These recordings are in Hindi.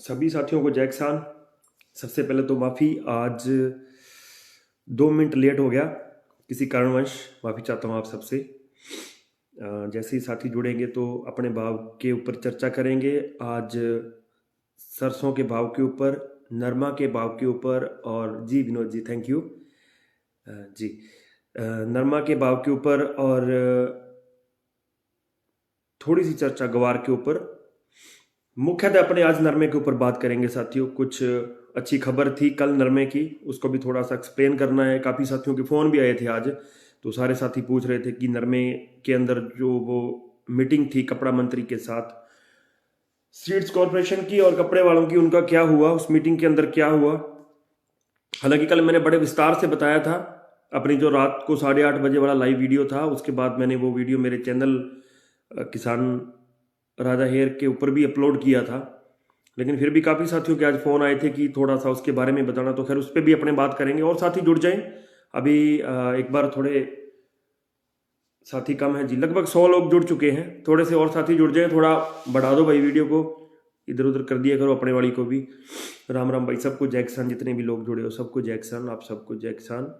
सभी साथियों को जय किसान। सबसे पहले तो माफ़ी, आज 2 मिनट लेट हो गया, किसी कारणवश माफ़ी चाहता हूँ आप सबसे। जैसे ही साथी जुड़ेंगे तो अपने भाव के ऊपर चर्चा करेंगे। आज सरसों के भाव के ऊपर, नरमा के भाव के ऊपर, और जी विनोद जी थैंक यू जी, नरमा के भाव के ऊपर और थोड़ी सी चर्चा गवार के ऊपर। मुख्यतः अपने आज नरमे के ऊपर बात करेंगे साथियों। कुछ अच्छी खबर थी कल नरमे की, उसको भी थोड़ा सा एक्सप्लेन करना है। काफ़ी साथियों के फ़ोन भी आए थे आज, तो सारे साथी पूछ रहे थे कि नरमे के अंदर जो वो मीटिंग थी कपड़ा मंत्री के साथ, सीड्स कॉरपोरेशन की और कपड़े वालों की, उनका क्या हुआ, उस मीटिंग के अंदर क्या हुआ। हालांकि कल मैंने बड़े विस्तार से बताया था, अपनी जो रात को 8:30 बजे वाला लाइव वीडियो था, उसके बाद मैंने वो वीडियो मेरे चैनल किसान राजा हेयर के ऊपर भी अपलोड किया था। लेकिन फिर भी काफ़ी साथियों के आज फ़ोन आए थे कि थोड़ा सा उसके बारे में बताना, तो खैर उस पर भी अपने बात करेंगे। और साथी जुड़ जाएं। अभी एक बार थोड़े साथी कम हैं जी, लगभग 100 लोग जुड़ चुके हैं। थोड़े से और साथी जुड़ जाएं, थोड़ा बढ़ा दो भाई, वीडियो को इधर उधर कर दिया करो, अपने वाली को भी। राम राम भाई, सबको जय किसान। जितने भी लोग जुड़े हो सबको जय किसान, आप सबको जय किसान।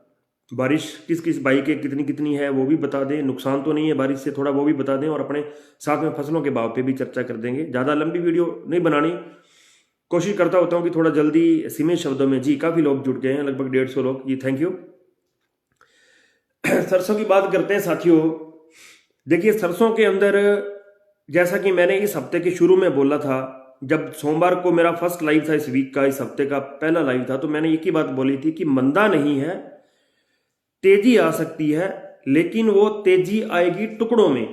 बारिश किस किस भाई के कितनी कितनी है वो भी बता दें, नुकसान तो नहीं है बारिश से, थोड़ा वो भी बता दें। और अपने साथ में फसलों के भाव पे भी चर्चा कर देंगे। ज़्यादा लंबी वीडियो नहीं बनानी, कोशिश करता होता हूँ कि थोड़ा जल्दी सीमित शब्दों में। जी काफ़ी लोग जुड़ गए हैं, लगभग 150 लोग जी, थैंक यू। सरसों की बात करते हैं साथियों। देखिए सरसों के अंदर, जैसा कि मैंने इस हफ्ते के शुरू में बोला था, जब सोमवार को मेरा फर्स्ट लाइव था इस वीक का, इस हफ्ते का पहला लाइव था, तो मैंने एक ही बात बोली थी कि मंदा नहीं है, तेजी आ सकती है, लेकिन वो तेजी आएगी टुकड़ों में।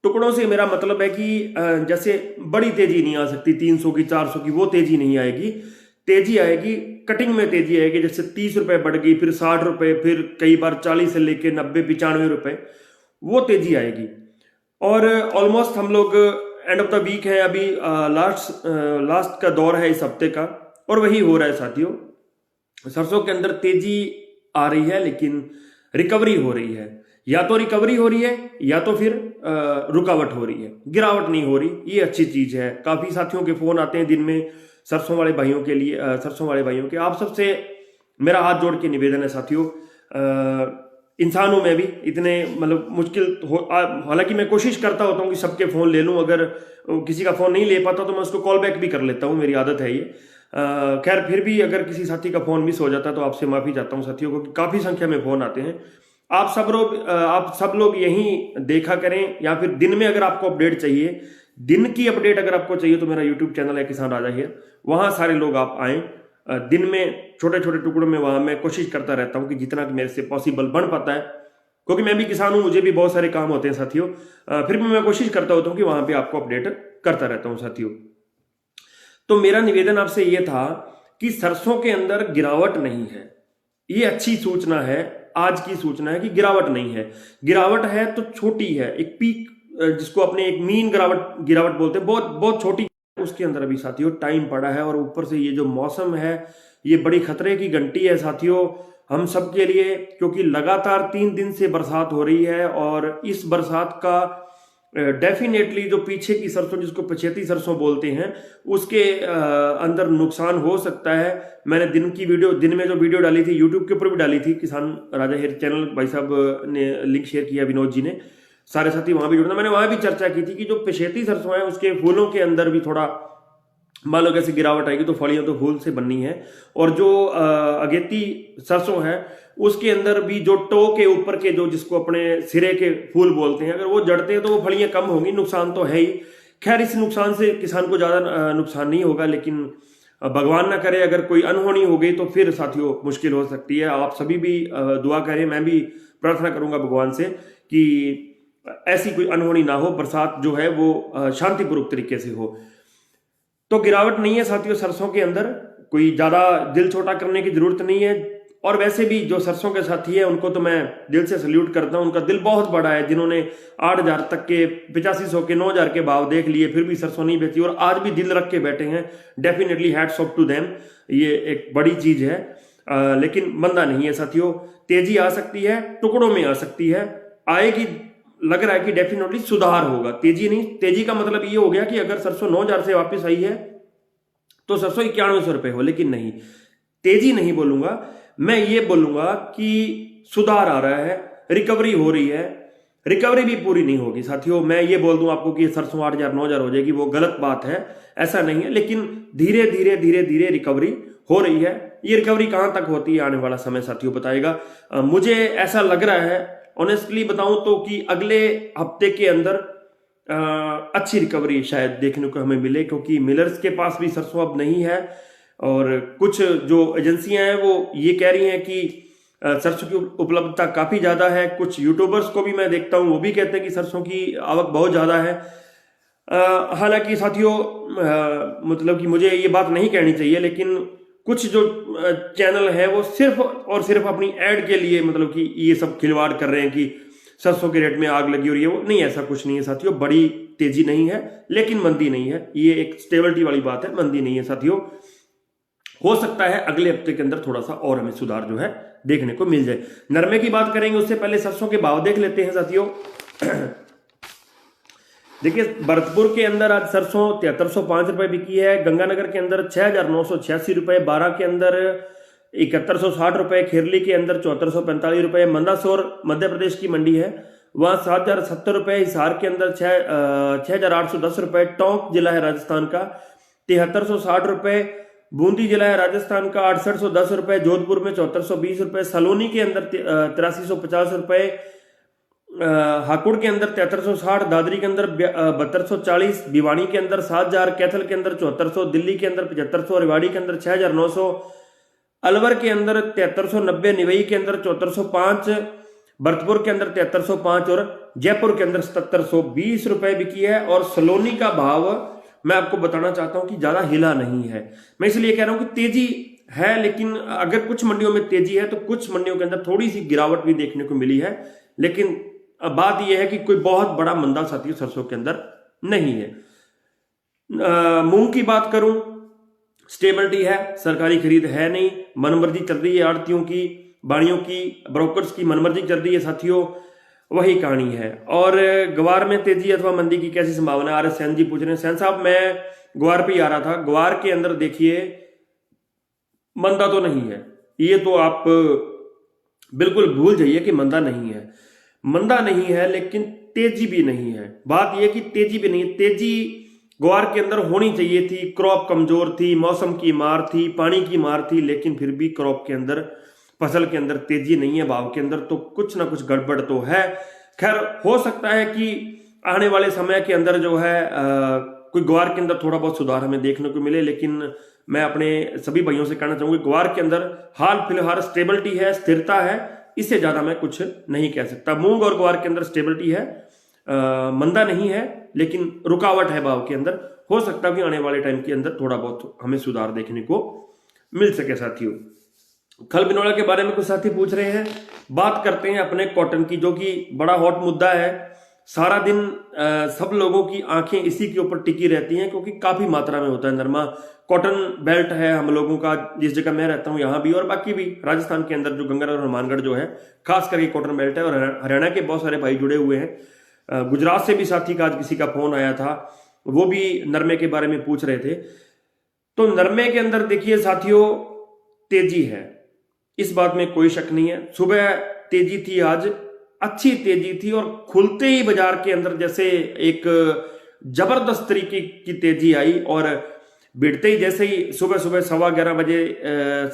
टुकड़ों से मेरा मतलब है कि जैसे बड़ी तेजी नहीं आ सकती 300 की 400 की, वो तेजी नहीं आएगी। तेजी आएगी कटिंग में, तेजी आएगी जैसे 30 रुपए बढ़ गई, फिर 60 रुपए, फिर कई बार 40 से लेके 90 95 रुपए, वो तेजी आएगी। और ऑलमोस्ट हम लोग एंड ऑफ द वीक है अभी, लास्ट का दौर है इस हफ्ते का, और वही हो रहा है साथियों। सरसों के अंदर तेजी आ रही है, लेकिन रिकवरी हो रही है। या तो रिकवरी हो रही है या तो फिर रुकावट हो रही है, गिरावट नहीं हो रही। ये अच्छी चीज है। काफी साथियों के फोन आते हैं दिन में सरसों वाले भाइयों के लिए, सरसों वाले भाइयों के। आप सबसे मेरा हाथ जोड़ के निवेदन है साथियों, इंसानों में भी इतने मतलब मुश्किल हो, हालांकि मैं कोशिश करता होता हूँ कि सबके फ़ोन ले लूँ। अगर किसी का फ़ोन नहीं ले पाता तो मैं उसको कॉल बैक भी कर लेता हूँ, मेरी आदत है ये। खैर फिर भी अगर किसी साथी का फ़ोन मिस हो जाता है तो आपसे माफ़ी चाहता हूँ साथियों को, कि काफ़ी संख्या में फ़ोन आते हैं। आप सब लोग यहीं देखा करें, या फिर दिन में अगर आपको अपडेट चाहिए, दिन की अपडेट अगर आपको चाहिए, तो मेरा यूट्यूब चैनल है किसान राजा हेयर, वहाँ सारे लोग आप आएँ। दिन में छोटे छोटे टुकड़ों में वहाँ मैं कोशिश करता रहता हूँ कि जितना कि मेरे से पॉसिबल बन पाता है, क्योंकि मैं भी किसान हूँ, मुझे भी बहुत सारे काम होते हैं साथियों। फिर भी मैं कोशिश करता होता हूँ कि वहाँ पे आपको अपडेट करता रहता हूँ साथियों। तो मेरा निवेदन आपसे ये था कि सरसों के अंदर गिरावट नहीं है, ये अच्छी सूचना है। आज की सूचना है कि गिरावट नहीं है। गिरावट है तो छोटी है, एक पीक, जिसको अपने एक मीन गिरावट बोलते हैं, बहुत बहुत छोटी। उसके अंदर अभी साथियों टाइम पड़ा है, और ऊपर से ये जो मौसम है, ये बड़ी खतरे की घंटी है साथियों हम सब के लिए, क्योंकि लगातार 3 दिन से बरसात हो रही है। और इस बरसात का डेफिनेटली जो पीछे की सरसों, जिसको पछेती सरसों बोलते हैं, उसके अंदर नुकसान हो सकता है। मैंने दिन में जो वीडियो डाली थी, यूट्यूब के ऊपर भी डाली थी, किसान राजा हेयर चैनल भाई साहब ने लिंक शेयर किया, विनोद जी ने, सारे साथी वहां भी जुड़ना। मैंने वहां भी चर्चा की थी कि जो पछेती सरसों है, उसके फूलों के अंदर भी थोड़ा मान लो कैसे गिरावट आएगी, तो फलियां तो फूल से बननी है। और जो अगेती सरसों है, उसके अंदर भी जो टो के ऊपर के, जो जिसको अपने सिरे के फूल बोलते हैं, अगर वो जड़ते हैं तो वो फलियां कम होंगी, नुकसान तो है ही। खैर इस नुकसान से किसान को ज्यादा नुकसान नहीं होगा, लेकिन भगवान ना करे अगर कोई अनहोनी हो गई तो फिर साथियों मुश्किल हो सकती है। आप सभी भी दुआ करें, मैं भी प्रार्थना करूंगा भगवान से कि ऐसी कोई अनहोनी ना हो, बरसात जो है वो शांतिपूर्वक तरीके से हो। तो गिरावट नहीं है साथियों सरसों के अंदर, कोई ज्यादा दिल छोटा करने की जरूरत नहीं है। और वैसे भी जो सरसों के साथी है उनको तो मैं दिल से सल्यूट करता हूं, उनका दिल बहुत बड़ा है, जिन्होंने 8,000 तक के, 8500 के, 9,000 के भाव देख लिए, फिर भी सरसों नहीं बेची और आज भी दिल रख के बैठे हैं। Definitely hats off to them, ये एक बड़ी चीज है। लेकिन मंदा नहीं है साथियों, तेजी आ सकती है, टुकड़ों में आ सकती है, आएगी। लग रहा है कि डेफिनेटली सुधार होगा, तेजी नहीं। तेजी का मतलब ये हो गया कि अगर सरसों 9,000 से वापस आई है तो सरसों 9100 रुपये हो, लेकिन नहीं, तेजी नहीं बोलूंगा, मैं ये बोलूंगा कि सुधार आ रहा है, रिकवरी हो रही है। रिकवरी भी पूरी नहीं होगी साथियों, मैं ये बोल दूं आपको कि सरसों 8000 9000 हो जाएगी, वो गलत बात है, ऐसा नहीं है। लेकिन धीरे धीरे धीरे धीरे रिकवरी हो रही है। ये रिकवरी कहां तक होती है आने वाला समय साथियों बताएगा। मुझे ऐसा लग रहा है, ऑनेस्टली बताऊं तो, कि अगले हफ्ते के अंदर अच्छी रिकवरी शायद देखने को हमें मिले, क्योंकि मिलर्स के पास भी सरसों अब नहीं है। और कुछ जो एजेंसियां हैं वो ये कह रही हैं कि सरसों की उपलब्धता काफी ज्यादा है। कुछ यूट्यूबर्स को भी मैं देखता हूं, वो भी कहते हैं कि सरसों की आवक बहुत ज्यादा है। हालांकि साथियों मतलब कि मुझे ये बात नहीं कहनी चाहिए, लेकिन कुछ जो चैनल है वो सिर्फ और सिर्फ अपनी एड के लिए मतलब कि ये सब खिलवाड़ कर रहे हैं कि सरसों के रेट में आग लगी हो रही है। वो नहीं, ऐसा कुछ नहीं है साथियों। बड़ी तेजी नहीं है, लेकिन मंदी नहीं है। ये एक स्टेबिलिटी वाली बात है, मंदी नहीं है साथियों। हो सकता है अगले हफ्ते के अंदर थोड़ा सा और हमें सुधार जो है देखने को मिल जाए। नरमे की बात करेंगे, उससे पहले सरसों के भाव देख लेते हैं साथियों। देखिए, भरतपुर के अंदर आज सरसों 7305 रुपए बिकी है, गंगानगर के अंदर 6986 रुपए, बारा के अंदर 7160 रुपए, खेरली के अंदर 7445 रुपए, मंदसौर मध्य प्रदेश की मंडी है वहां 7070 रुपए, हिसार के अंदर 6810 रुपए, टोंक जिला है राजस्थान का 7360 रुपए, बूंदी जिला है राजस्थान का 6810 रुपए, जोधपुर में 7420 रुपए, सलोनी के अंदर 8350 रुपए, हाकुड़ के अंदर 7360, दादरी के अंदर 7240, भिवानी के अंदर 7000, कैथल के अंदर 7400, दिल्ली के अंदर 7500, रेवाड़ी के अंदर 6900, अलवर के अंदर 7390, निवई के अंदर 7405, भरतपुर के अंदर 7305 और जयपुर के अंदर 7720 रुपए बिकी है। और सलोनी का भाव मैं आपको बताना चाहता हूं कि ज्यादा हिला नहीं है। मैं इसलिए कह रहा हूं कि तेजी है, लेकिन अगर कुछ मंडियों में तेजी है तो कुछ मंडियों के अंदर थोड़ी सी गिरावट भी देखने को मिली है। लेकिन बात यह है कि कोई बहुत बड़ा मंदा साथियों सरसों के अंदर नहीं है। मूंग की बात करूं, स्टेबिलिटी है, सरकारी खरीद है नहीं, मनमर्जी चल रही है, आड़तियों की, बाणियों की, ब्रोकर्स की मनमर्जी चल रही है साथियों, वही कहानी है। और ग्वार में तेजी अथवा मंदी की कैसी संभावना है, RS सैन जी पूछ रहे हैं। सैन साहब, मैं ग्वार पे ही आ रहा था। ग्वार के अंदर देखिए मंदा तो नहीं है, ये तो आप बिल्कुल भूल जाइए कि मंदा नहीं है। मंदा नहीं है, लेकिन तेजी भी नहीं है। बात यह कि तेजी भी नहीं है। तेजी ग्वार के अंदर होनी चाहिए थी, क्रॉप कमजोर थी, मौसम की मार थी, पानी की मार थी, लेकिन फिर भी क्रॉप के अंदर, फसल के अंदर तेजी नहीं है। भाव के अंदर तो कुछ ना कुछ गड़बड़ तो है। खैर, हो सकता है कि आने वाले समय के अंदर जो है कोई ग्वार के अंदर थोड़ा बहुत सुधार हमें देखने को मिले, लेकिन मैं अपने सभी भाइयों से कहना चाहूंगा ग्वार के अंदर हाल फिलहाल स्टेबिलिटी है, स्थिरता है, इससे ज्यादा मैं कुछ नहीं कह सकता। मूंग और ग्वार के अंदर स्टेबिलिटी है, मंदा नहीं है, लेकिन रुकावट है भाव के अंदर। हो सकता है कि आने वाले टाइम के अंदर थोड़ा बहुत हमें सुधार देखने को मिल सके साथियों। खल बिनौला के बारे में कुछ साथी पूछ रहे हैं, बात करते हैं अपने कॉटन की, जो कि बड़ा हॉट मुद्दा है। सारा दिन सब लोगों की आंखें इसी के ऊपर टिकी रहती हैं, क्योंकि काफी मात्रा में होता है नरमा। कॉटन बेल्ट है हम लोगों का, जिस जगह मैं रहता हूं यहां भी और बाकी भी राजस्थान के अंदर जो गंगानगर और हनुमानगढ़ जो है खास करके कॉटन बेल्ट है। और हरियाणा के बहुत सारे भाई जुड़े हुए हैं। गुजरात से भी साथी का आज किसी का फोन आया था, वो भी नरमे के बारे में पूछ रहे थे। तो नरमे के अंदर देखिए साथियों, तेजी है, इस बात में कोई शक नहीं है। सुबह तेजी थी, आज अच्छी तेजी थी, और खुलते ही बाजार के अंदर जैसे एक जबरदस्त तरीके की तेजी आई, और भिड़ते ही जैसे ही सुबह 11:15 बजे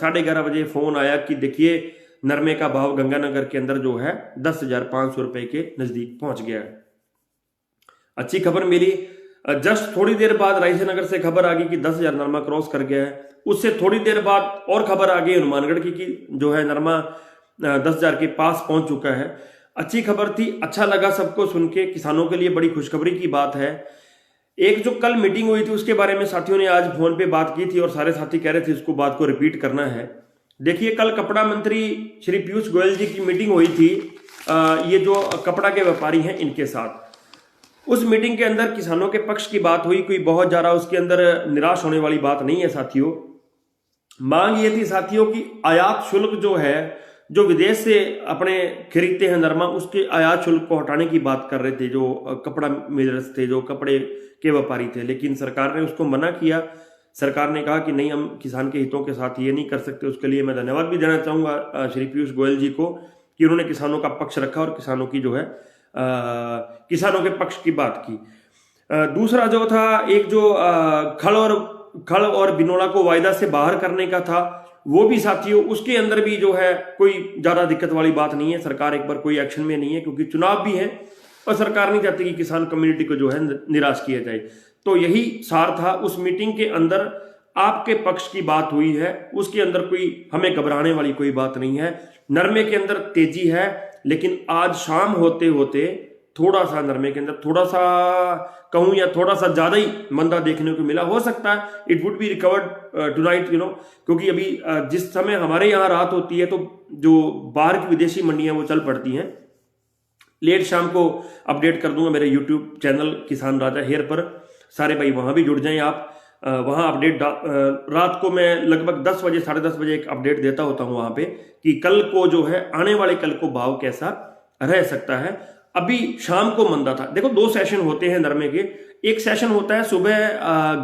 11:30 बजे फोन आया कि देखिए नरमे का भाव गंगानगर के अंदर जो है 10,500 रुपए के नजदीक पहुंच गया है। अच्छी खबर मिली। जस्ट थोड़ी देर बाद रायसेनगर से खबर आ गई कि 10,000 नरमा क्रॉस कर गया है। उससे थोड़ी देर बाद और खबर आ गई हनुमानगढ़ की कि जो है नरमा 10,000 के पास पहुंच चुका है। अच्छी खबर थी, अच्छा लगा सबको सुन के, किसानों के लिए बड़ी खुशखबरी की बात है। एक जो कल मीटिंग हुई थी उसके बारे में साथियों ने आज फोन पे बात की थी, और सारे साथी कह रहे थे इसको बात को रिपीट करना है। देखिए, कल कपड़ा मंत्री श्री पीयूष गोयल जी की मीटिंग हुई थी, ये जो कपड़ा के व्यापारी हैं इनके साथ। उस मीटिंग के अंदर किसानों के पक्ष की बात हुई, कोई बहुत ज्यादा उसके अंदर निराश होने वाली बात नहीं है साथियों। मांग ये थी साथियों की आयात शुल्क जो है, जो विदेश से अपने खरीदते हैं नरमा, उसके आयात शुल्क को हटाने की बात कर रहे थे जो कपड़ा मिलर्स थे, जो कपड़े के व्यापारी थे। लेकिन सरकार ने उसको मना किया। सरकार ने कहा कि नहीं, हम किसान के हितों के साथ ये नहीं कर सकते। उसके लिए मैं धन्यवाद भी देना चाहूँगा श्री पीयूष गोयल जी को कि उन्होंने किसानों का पक्ष रखा और किसानों की जो है किसानों के पक्ष की बात की। दूसरा जो था, एक जो खल और बिनोला को वायदा से बाहर करने का था, वो भी साथियों उसके अंदर भी जो है कोई ज्यादा दिक्कत वाली बात नहीं है। सरकार एक बार कोई एक्शन में नहीं है क्योंकि चुनाव भी है और सरकार नहीं चाहती कि किसान कम्युनिटी को जो है निराश किया जाए। तो यही सार था उस मीटिंग के अंदर। आपके पक्ष की बात हुई है, उसके अंदर कोई हमें घबराने वाली कोई बात नहीं है। नरमे के अंदर तेजी है, लेकिन आज शाम होते होते थोड़ा सा नरमे के अंदर थोड़ा सा कहूं या थोड़ा सा ज्यादा ही मंदा देखने को मिला। हो सकता है it would be recovered tonight, क्योंकि अभी जिस समय हमारे यहाँ रात होती है तो जो बाहर की विदेशी मंडियां वो चल पड़ती हैं। लेट शाम को अपडेट कर दूंगा मेरे यूट्यूब चैनल किसान राजा हेयर पर, सारे भाई वहां भी जुड़ जाएं आप। वहां अपडेट रात को मैं लगभग 10 बजे 10:30 बजे एक अपडेट देता होता हूं वहां पे कि कल को जो है आने वाले कल को भाव कैसा रह सकता है। अभी शाम को मंदा था। देखो 2 सेशन होते हैं नरमे के। एक सेशन होता है सुबह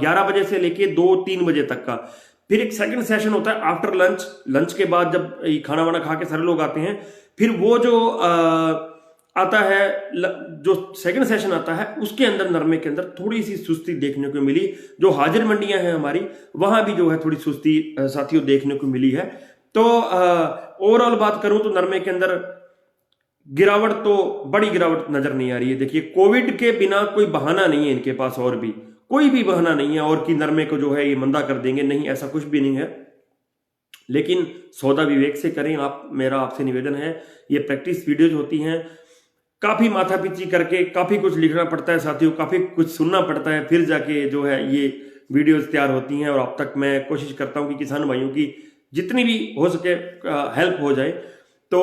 11 बजे से लेके 2-3 बजे तक का। फिर एक सेकंड सेशन होता है आफ्टर लंच के बाद, जब खाना वाना खा के सारे लोग आते हैं। फिर वो जो आता है, जो सेकंड सेशन आता है, उसके अंदर नरमे के अंदर थोड़ी सी सुस्ती देखने को मिली। जो हाजिर मंडियां हैं हमारी, वहां भी जो है थोड़ी सुस्ती साथियों देखने को मिली है। तो ओवरऑल बात करूं तो नरमे के अंदर गिरावट तो बड़ी गिरावट नजर नहीं आ रही है। देखिए कोविड के बिना कोई बहाना नहीं है इनके पास, और भी कोई भी बहाना नहीं है और कि नरमे को जो है ये मंदा कर देंगे, नहीं, ऐसा कुछ भी नहीं है। लेकिन सौदा विवेक से करें। मेरा आपसे निवेदन है, ये प्रैक्टिस वीडियोज होती हैं, काफी माथापीची करके काफी कुछ लिखना पड़ता है साथियों, काफी कुछ सुनना पड़ता है, फिर जाके जो है ये वीडियोज तैयार होती हैं। और अब तक मैं कोशिश करता हूं कि किसान भाइयों की जितनी भी हो सके हेल्प हो जाए। तो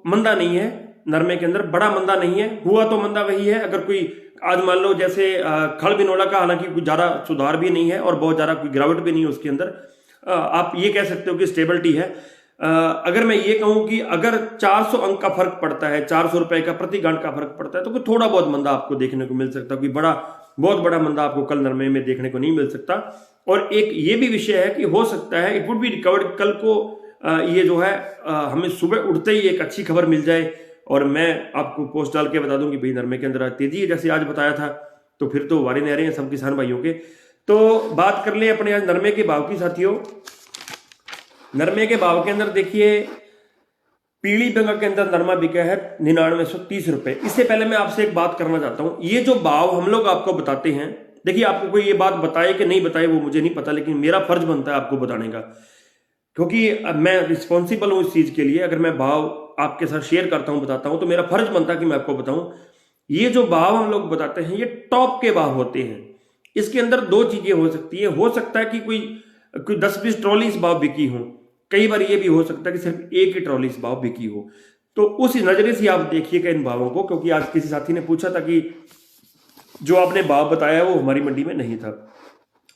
मंदा नहीं है नरमे के अंदर, बड़ा मंदा नहीं है। हुआ तो मंदा वही है, अगर कोई आज मान लो जैसे खल बिनोला का हालांकि कुछ ज्यादा सुधार भी नहीं है और बहुत ज्यादा कोई गिरावट भी नहीं है उसके अंदर, आप ये कह सकते हो कि स्टेबिलिटी है। अगर मैं ये कहूं कि अगर 400 अंक का फर्क पड़ता है, 400 रुपए का प्रति गांठ का फर्क पड़ता है, तो कोई थोड़ा बहुत मंदा आपको देखने को मिल सकता है। कोई बहुत बड़ा मंदा आपको कल नरमे में देखने को नहीं मिल सकता। और एक ये भी विषय है कि हो सकता है इट वुड बी रिकवर्ड, कल को ये जो है हमें सुबह उठते ही एक अच्छी खबर मिल जाए और मैं आपको पोस्ट डाल के बता दूं कि भाई नरमे के अंदर आज तेजी है, जैसे आज बताया था। तो फिर तो वारे नहरे हैं सब किसान भाइयों के। तो बात कर ले अपने आज नरमे के भाव की साथियों। नरमे के भाव के अंदर देखिए पीली बंगा के अंदर नरमा बिका है 9930 रुपए। इससे पहले मैं आपसे एक बात करना चाहता हूं, ये जो भाव हम लोग आपको बताते हैं, देखिए आपको कोई ये बात बताए कि नहीं बताए वो मुझे नहीं पता, लेकिन मेरा फर्ज बनता है आपको बताने का, क्योंकि मैं रिस्पॉन्सिबल हूं इस चीज के लिए। अगर मैं भाव आपके साथ शेयर करता हूं, बताता हूं, तो मेरा फर्ज बनता है कि मैं आपको बताऊं। ये जो भाव हम लोग बताते हैं ये टॉप के भाव होते हैं। इसके अंदर 2 चीजें हो सकती है। हो सकता है कि कोई 10-20 ट्रॉली इस भाव बिकी हो, कई बार ये भी हो सकता है कि सिर्फ एक ही ट्रॉली इस भाव बिकी हो। तो उस नजरे से आप देखिएगा इन भावों को, क्योंकि आज किसी साथी ने पूछा था कि जो आपने भाव बताया वो हमारी मंडी में नहीं था।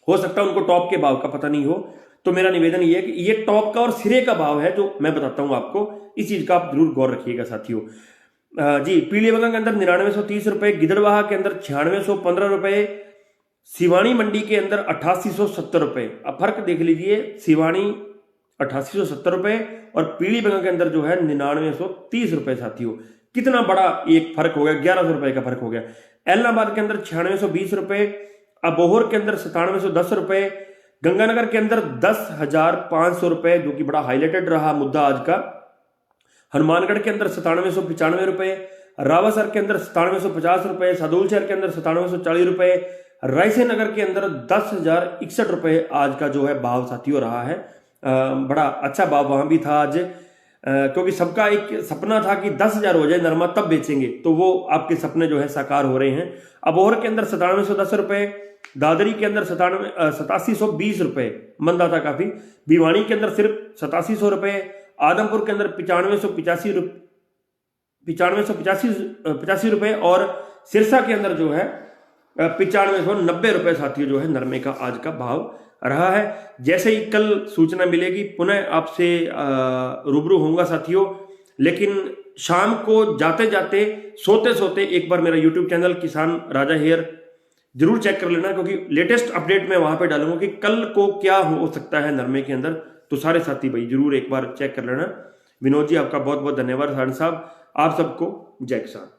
हो सकता है उनको टॉप के भाव का पता नहीं हो। तो मेरा निवेदन ये है कि ये टॉप का और सिरे का भाव है जो मैं बताता हूं आपको, इस चीज का आप जरूर गौर रखिएगा साथियों। जी, पीली बंगा के अंदर 9930 रुपए, गिदड़वाहा के अंदर 9615 रुपए, सिवानी मंडी के अंदर 8870 रुपए। अब फर्क देख लीजिए, सिवानी 8870 रुपए और पीली बंगा के अंदर जो है 9930 रुपए साथियों। कितना बड़ा एक फर्क हो गया, 1100 रुपए का फर्क हो गया। एलनाबाद के अंदर 9620 रुपए, अबोहर के अंदर 9710 रुपए, गंगानगर के अंदर 10,500 रुपए, जो कि बड़ा हाईलाइटेड रहा मुद्दा आज का। हनुमानगढ़ के अंदर 9795 रुपए, रावासर के अंदर 9750 रुपए, सदूल शहर के अंदर 9740 रुपए, रायसेन नगर के अंदर 10,061 रुपए आज का जो है भाव साथियों रहा है। बड़ा अच्छा भाव वहां भी था आज, क्योंकि सबका एक सपना था कि 10,000 हो जाए नरमा तब बेचेंगे, तो वो आपके सपने जो है साकार हो रहे हैं। अबोहर के अंदर 9710 रुपए, दादरी के अंदर 8720 रुपए, मंदा था काफी। भिवानी के अंदर सिर्फ 8700 रुपए, आदमपुर के अंदर 9585 रुपए और सिरसा के अंदर जो है 9590 रुपए साथियों जो है नरमे का आज का भाव रहा है। जैसे ही कल सूचना मिलेगी पुनः आपसे रूबरू होऊंगा साथियों। लेकिन शाम को जाते जाते सोते सोते एक बार मेरा यूट्यूब चैनल किसान राजा हेयर जरूर चेक कर लेना, क्योंकि लेटेस्ट अपडेट मैं वहां पे डालूंगा कि कल को क्या हो सकता है नरमे के अंदर। तो सारे साथी भाई जरूर एक बार चेक कर लेना। विनोद जी आपका बहुत बहुत धन्यवाद। साहब आप सबको जय किसान।